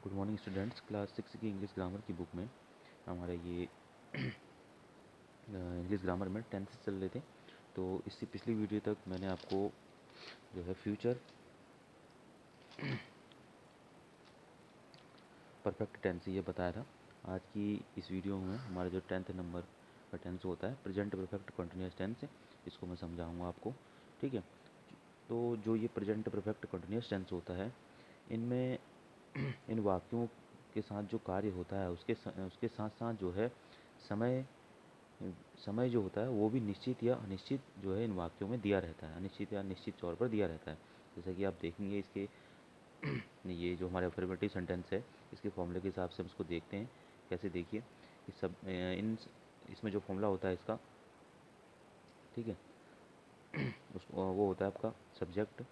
Good morning students. Class 6 की English grammar की book में हमारा ये इंग्लिश ग्रामर में टेंस चल रहे थे। तो इससे पिछली वीडियो तक मैंने आपको जो है फ्यूचर परफेक्ट टेंस ये बताया था। आज की इस वीडियो में हमारा जो 10th नंबर का टेंस होता है प्रेजेंट परफेक्ट कंटिन्यूस टेंस, इसको मैं समझाऊंगा आपको। ठीक है, तो जो ये प्रेजेंट परफेक्ट कंटिन्यूस टेंस होता है, इनमें इन वाक्यों के साथ जो कार्य होता है उसके साथ साथ जो है समय समय जो होता है वो भी निश्चित या अनिश्चित जो है इन वाक्यों में दिया रहता है, अनिश्चित या निश्चित तौर पर दिया रहता है। जैसा कि आप देखेंगे इसके ये जो हमारे अफर्मेटिव सेंटेंस है, इसके फॉर्मूले के हिसाब से हम इसको देखते हैं। कैसे देखिए, इस सब इन इसमें जो फॉर्मूला होता है इसका, ठीक है, उस वो होता है आपका सब्जेक्ट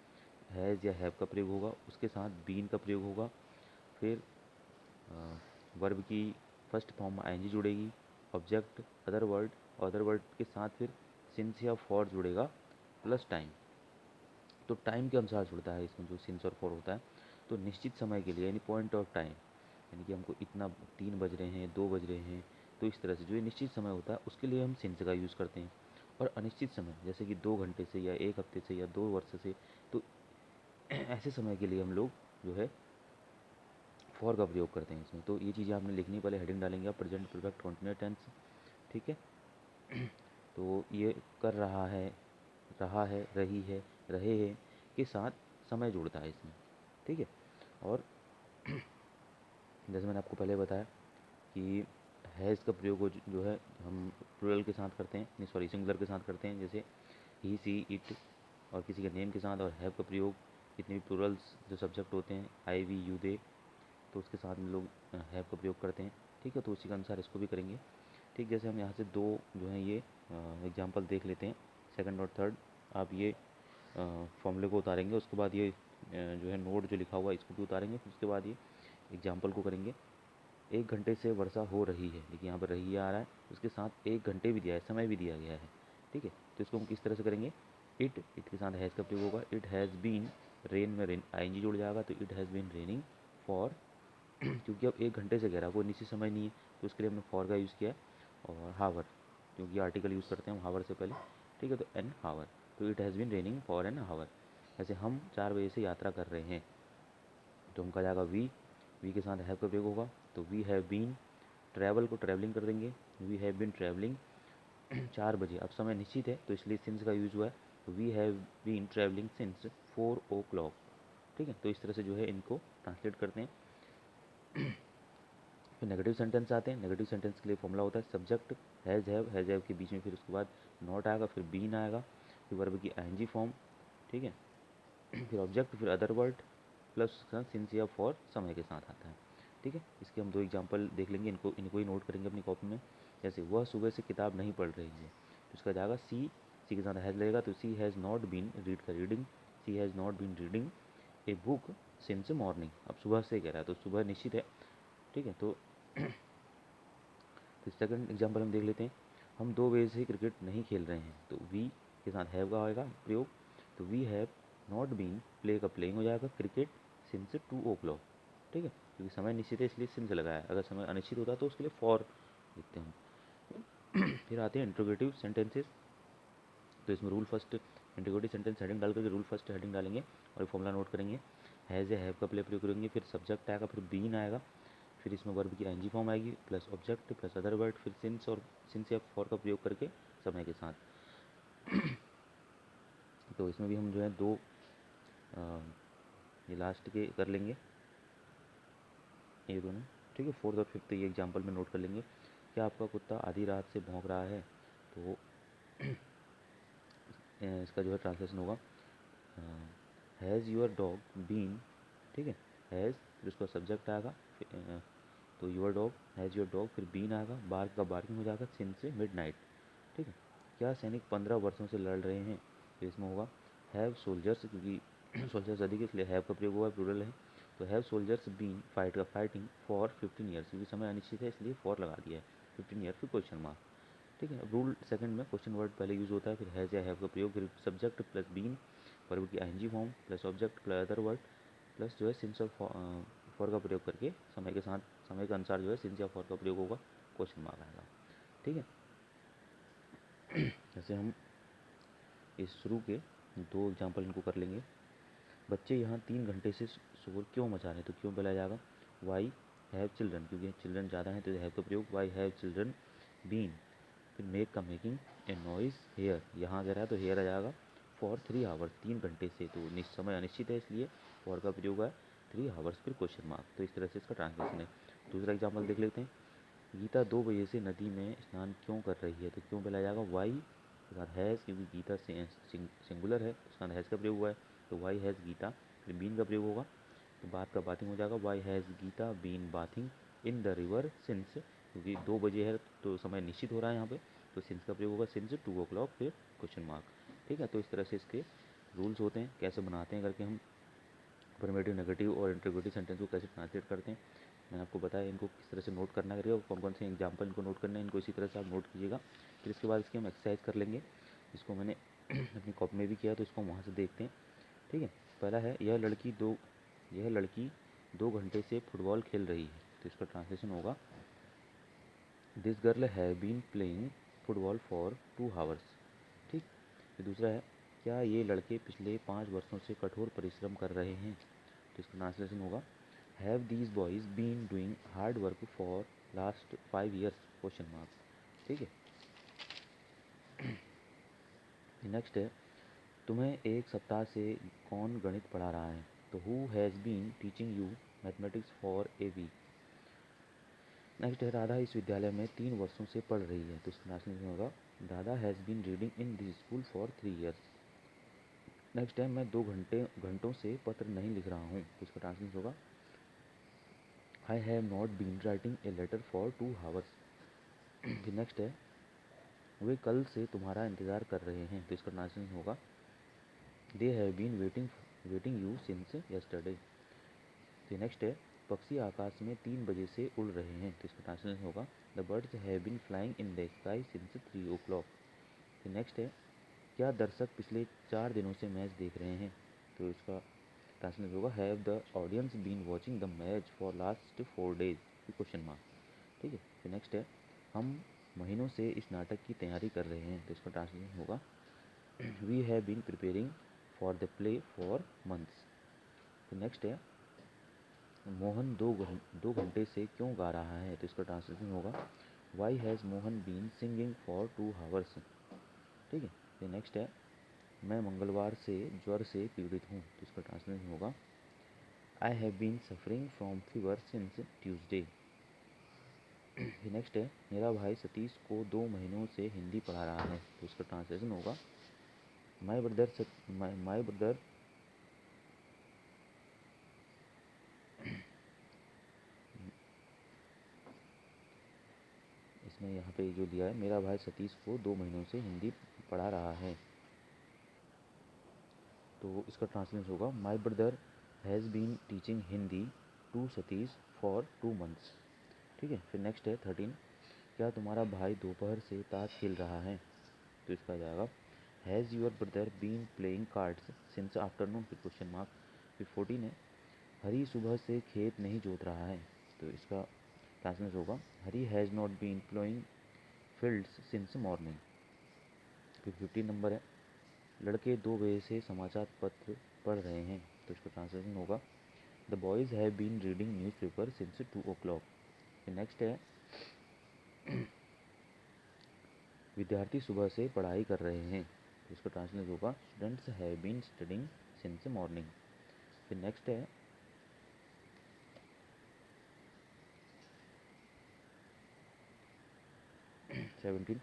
हैज़ या हैव का प्रयोग होगा, उसके साथ बीन का प्रयोग होगा, फिर वर्ब की फर्स्ट फॉर्म में आईएनजी जुड़ेगी, ऑब्जेक्ट अदर वर्ड के साथ फिर सिंस या फॉर जुड़ेगा प्लस टाइम। तो टाइम के अनुसार जुड़ता है इसमें जो सिंस और फॉर होता है। तो निश्चित समय के लिए यानी पॉइंट ऑफ टाइम, यानी कि हमको इतना 3 बज रहे हैं, 2 बज रहे हैं, तो इस तरह से जो ये निश्चित समय होता है उसके लिए हम सिंस का यूज़ करते हैं। और अनिश्चित समय जैसे कि 2 घंटे से या 1 हफ्ते से या 2 वर्ष से, तो ऐसे समय के लिए हम लोग जो है फॉर का प्रयोग करते हैं इसमें। तो ये चीज़ें आपने लिखनी, पहले हेडिंग डालेंगे आप प्रेजेंट परफेक्ट कंटिन्यूअस टेंस। ठीक है, तो ये कर रहा है, रही है, रहे हैं के साथ समय जुड़ता है इसमें। ठीक है, और जैसे मैंने आपको पहले बताया कि हैज़ का प्रयोग जो है हम प्लूरल के साथ करते हैं, नहीं सॉरी सिंगुलर के साथ करते हैं, जैसे ही सी इट, और किसी के नेम के साथ। और हैव का प्रयोग जितने भी प्लूरल्स जो सब्जेक्ट होते हैं, आई वी यू दे, तो उसके साथ हम लोग हैव का प्रयोग करते हैं। ठीक है, तो उसी के अनुसार इसको भी करेंगे। ठीक, जैसे हम यहाँ से दो जो है ये एग्जांपल देख लेते हैं, सेकंड और थर्ड। आप ये फॉर्मूले को उतारेंगे, उसके बाद ये जो है नोट जो लिखा हुआ है इसको भी उतारेंगे, फिर उसके बाद ये एग्जाम्पल को करेंगे। 1 घंटे से वर्षा हो रही है, देखिए यहाँ पर रही आ रहा है, उसके साथ 1 घंटे भी दिया है, समय भी दिया गया है। ठीक है, तो इसको हम किस तरह से करेंगे, इट के साथ हैज़ का प्रयोग होगा। इट हैज़ बीन, रेन में रेन आईएनजी जुड़ जाएगा, तो it has been raining for क्योंकि अब 1 घंटे से कह रहा है, कोई निश्चित समय नहीं है, तो उसके लिए हमने फॉर का यूज़ किया है। और हावर, क्योंकि आर्टिकल यूज़ करते हैं हम हावर से पहले। ठीक है, तो एन हावर, तो it has been raining for an hour. जैसे हम 4 बजे से यात्रा कर रहे हैं, तो हम कहा जाएगा वी के साथ हैव का प्रयोग होगा, तो वी हैव बीन। ट्रैवल को ट्रैवलिंग कर देंगे, वी हैव बीन ट्रैवलिंग 4 बजे। अब समय निश्चित है तो इसलिए सिंस का यूज़ हुआ है, तो we have been travelling since 4 o'clock। ठीक है, तो इस तरह से जो है इनको ट्रांसलेट करते हैं। फिर नेगेटिव सेंटेंस आते हैं। नेगेटिव सेंटेंस के लिए फॉर्मूला होता है सब्जेक्ट हैज़ हैव के बीच में फिर उसके बाद नॉट आएगा, फिर बीन आएगा, फिर वर्ब की आईएनजी फॉर्म। ठीक है, फिर ऑब्जेक्ट, फिर अदर वर्ड प्लस सिंस या फॉर समय के साथ आता है। ठीक है, इसके हम 2 एग्जांपल देख लेंगे, इनको ही नोट करेंगे अपनी कॉपी में। जैसे वह सुबह से किताब नहीं पढ़ रही है, तो इसका जाएगा सी के साथ हैज़ लगेगा, तो she has not been read का reading, she has not been reading a book since morning. अब सुबह से कह रहा है तो सुबह निश्चित है। ठीक है, तो फिर सेकंड एग्जांपल हम देख लेते हैं। हम 2 बजे से क्रिकेट नहीं खेल रहे हैं, तो वी के साथ हैव का आएगा प्रयोग, तो we have not been, play का प्लेइंग हो जाएगा, क्रिकेट सिंस 2 o'clock। ठीक है, क्योंकि समय निश्चित है इसलिए सिंस लगाया है, अगर समय अनिश्चित होता तो उसके लिए फॉर लिखते हैं हम। फिर आते हैं इंट्रोगेटिव सेंटेंसेस। तो इसमें rule first interrogative sentence heading डाल करके रूल फर्स्ट हेडिंग डालेंगे और फॉर्मूला नोट करेंगे। हैज़ या हैव का प्ले प्रयोग करेंगे, फिर सब्जेक्ट आएगा, फिर बीन आएगा, फिर इसमें वर्ब की आईएनजी फॉर्म आएगी plus object plus other word, फिर सिंस और सिंस या फॉर का प्रयोग करके समय के साथ। तो इसमें भी हम जो है दो ये लास्ट के कर लेंगे ये दोनों। ठीक है, फोर्थ और फिफ्थ ये एग्जांपल में नोट कर लेंगे। क्या आपका कुत्ता आधी रात से भौंक रहा है, तो इसका जो है ट्रांसलेशन होगा हैज़ योर डॉग बीन। ठीक है, हैज़ फिर उसका सब्जेक्ट आएगा, तो your dog, has your dog, फिर बीन आएगा, बार्क का बार्किंग हो जाएगा सिंस से मिडनाइट। ठीक है, क्या सैनिक 15 वर्षों से लड़ रहे हैं, तो इसमें होगा हैव सोल्जर्स, क्योंकि सोल्जर्स अधिक है इसलिए हैव का प्रयोग हुआ है, प्लूरल है, तो have soldiers been fighting for 15 years, क्योंकि समय अनिश्चित है इसलिए फॉर लगा दिया है, 15 ईयर फिर क्वेश्चन मार्क। ठीक है, रूल सेकंड में क्वेश्चन वर्ड पहले यूज़ होता है, फिर हैज़ या हैव का प्रयोग, फिर सब्जेक्ट प्लस बीन, वर्ब की ING form plus object plus other word plus जो है सिंस और फॉर का प्रयोग करके समय के साथ, समय के अनुसार जो है सिंस या फॉर का प्रयोग होगा, क्वेश्चन मार्क आएगा। ठीक है, जैसे हम इस शुरू के 2 एग्जाम्पल इनको कर लेंगे। बच्चे यहाँ 3 घंटे से शोर क्यों मचा रहे हैं, तो क्यों बोला जाएगा वाई हैव चिल्ड्रन, क्योंकि चिल्ड्रन ज़्यादा हैं तो हैव का प्रयोग, वाई हैव चिल्ड्रन बीन। फिर मेक का मेकिंग ए नॉइस हेयर, यहाँ अगर है तो हेयर आ जाएगा फॉर 3 आवर्स, 3 घंटे से, तो समय अनिश्चित है इसलिए फॉर का प्रयोग है 3 आवर्स, फिर क्वेश्चन मार्क। तो इस तरह से इसका ट्रांसलेशन है। दूसरा एग्जाम्पल देख लेते हैं। गीता 2 बजे से नदी में स्नान क्यों कर रही है, तो क्यों बोला जाएगा वाई के साथ हैज़, क्योंकि गीता सिंगुलर है उसका हैज़ का प्रयोग हुआ है, तो वाई हैज़ गीता, फिर बीन का प्रयोग होगा तो बात का बाथिंग हो जाएगा, why has Geeta been bathing in the river since, क्योंकि 2 बजे है तो समय निश्चित हो रहा है यहाँ पे, तो सिंस का प्रयोग होगा सिंस 2 o'clock, फिर क्वेश्चन मार्क। ठीक है, तो इस तरह से इसके रूल्स होते हैं, कैसे बनाते हैं करके हम अफर्मेटिव, नेगेटिव और इंटरोगेटिव सेंटेंस को कैसे ट्रांसलेट करते हैं। मैंने आपको बताया इनको किस तरह से नोट करना करिए, और कौन कौन से एग्जाम्पल इनको नोट करना है, इनको इसी तरह से आप नोट कीजिएगा। फिर इसके बाद इसकी हम एक्सरसाइज कर लेंगे, इसको मैंने अपनी कॉपी में भी किया तो इसको वहाँ से देखते हैं। ठीक है, पहला है यह लड़की 2 घंटे से फुटबॉल खेल रही है, तो इसका ट्रांसलेशन होगा this girl have been playing football for 2 hours. ठीक, फिर दूसरा है क्या ये लड़के पिछले 5 वर्षों से कठोर परिश्रम कर रहे हैं, तो इसका ट्रांसलेशन होगा have these boys been doing hard work for last 5 years, question mark. ठीक है, नेक्स्ट है तुम्हें एक सप्ताह से कौन गणित पढ़ा रहा है, तो who has been teaching you mathematics for a week. Next है राधा इस विद्यालय में 3 वर्षों से पढ़ रही है, तो इसका ट्रांसलेशन होगा Radha has been reading in this school for 3 years। Next है मैं 2 घंटों से पत्र नहीं लिख रहा हूँ, तो इसका ट्रांसलेशन होगा I have not been writing a letter for 2 hours। फिर नेक्स्ट है वे कल से तुम्हारा इंतज़ार कर रहे हैं, तो इसका ट्रांसलेशन होगा they have been waiting you since yesterday. फिर नेक्स्ट है पक्षी आकाश में 3 बजे से उड़ रहे हैं, तो इसका ट्रांसलेशन होगा the birds have been flying in the sky since 3 o'clock। फिर नेक्स्ट है क्या दर्शक पिछले 4 दिनों से मैच देख रहे हैं, तो इसका ट्रांसलेशन होगा have the audience been watching the match for last 4 days, question mark. ठीक है, फिर नेक्स्ट है हम महीनों से इस नाटक की तैयारी कर रहे हैं, तो इसका ट्रांसलेशन होगा we have been preparing for the play for months. फिर नेक्स्ट है मोहन 2 घंटे से क्यों गा रहा है, तो इसका ट्रांसलेशन होगा why has Mohan been singing for 2 hours। ठीक है, फिर नेक्स्ट है मैं मंगलवार से ज्वर से पीड़ित हूँ, तो इसका ट्रांसलेशन होगा I have been suffering from fever since Tuesday. फिर नेक्स्ट है मेरा भाई सतीश को 2 महीनों से हिंदी पढ़ा रहा है, तो इसका ट्रांसलेशन होगा माई ब्रदर इसमें यहाँ पे जो दिया है मेरा भाई सतीश को 2 महीनों से हिंदी पढ़ा रहा है, तो इसका ट्रांसलेशन होगा my brother has been teaching Hindi to Satish for 2 months। ठीक है, फिर नेक्स्ट है 13 क्या तुम्हारा भाई दोपहर से ताश खेल रहा है, तो इसका आ जाएगा has your brother been playing cards since afternoon, फिर क्वेश्चन मार्क। फिर 14 है हरी सुबह से खेत नहीं जोत रहा है, तो इसका ट्रांसलेशन होगा Hari has not been ploughing fields since morning. फिर 15 नंबर है लड़के 2 बजे से समाचार पत्र पढ़ रहे हैं, तो इसका ट्रांसलेशन होगा the boys have been reading newspaper since 2 o'clock। फिर नेक्स्ट है विद्यार्थी सुबह से पढ़ाई कर रहे हैं, तो इसका ट्रांसलेशन होगा students have been studying since morning. फिर नेक्स्ट है 17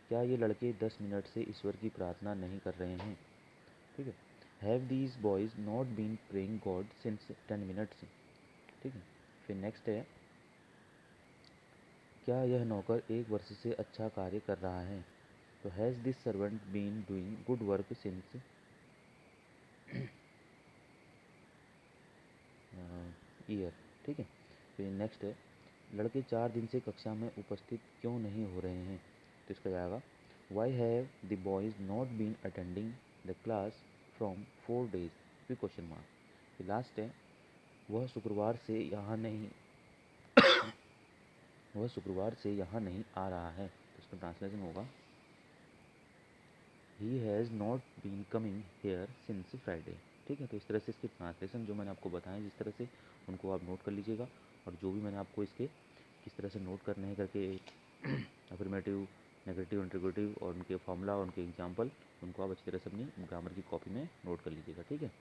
क्या ये लड़के 10 मिनट से ईश्वर की प्रार्थना नहीं कर रहे हैं। ठीक है, have these boys not been praying god since 10 minutes। ठीक है, फिर नेक्स्ट है क्या यह नौकर 1 वर्ष से अच्छा कार्य कर रहा है, तो has this servant been doing good work since year. ठीक है, फिर नेक्स्ट है लड़के 4 दिन से कक्षा में उपस्थित क्यों नहीं हो रहे हैं, तो इसका जाएगा why have the boys not been attending the class from 4 days, फिर क्वेश्चन मार्क। फिर लास्ट है वह शुक्रवार से यहाँ नहीं वह शुक्रवार से यहाँ नहीं आ रहा है। तो इसका ट्रांसलेशन होगा he has not been coming here since Friday. ठीक है, तो इस तरह से इसके ट्रांसलेशन जो मैंने आपको बताया जिस तरह से, उनको आप नोट कर लीजिएगा। और जो भी मैंने आपको इसके किस तरह से नोट करने हैं करके अफर्मेटिव, नेगेटिव, इंट्रोगेटिव और उनके फॉर्मूला और उनके एग्जाम्पल, उनको आप अच्छी तरह से अपनी ग्रामर की कॉपी में नोट कर लीजिएगा। ठीक है।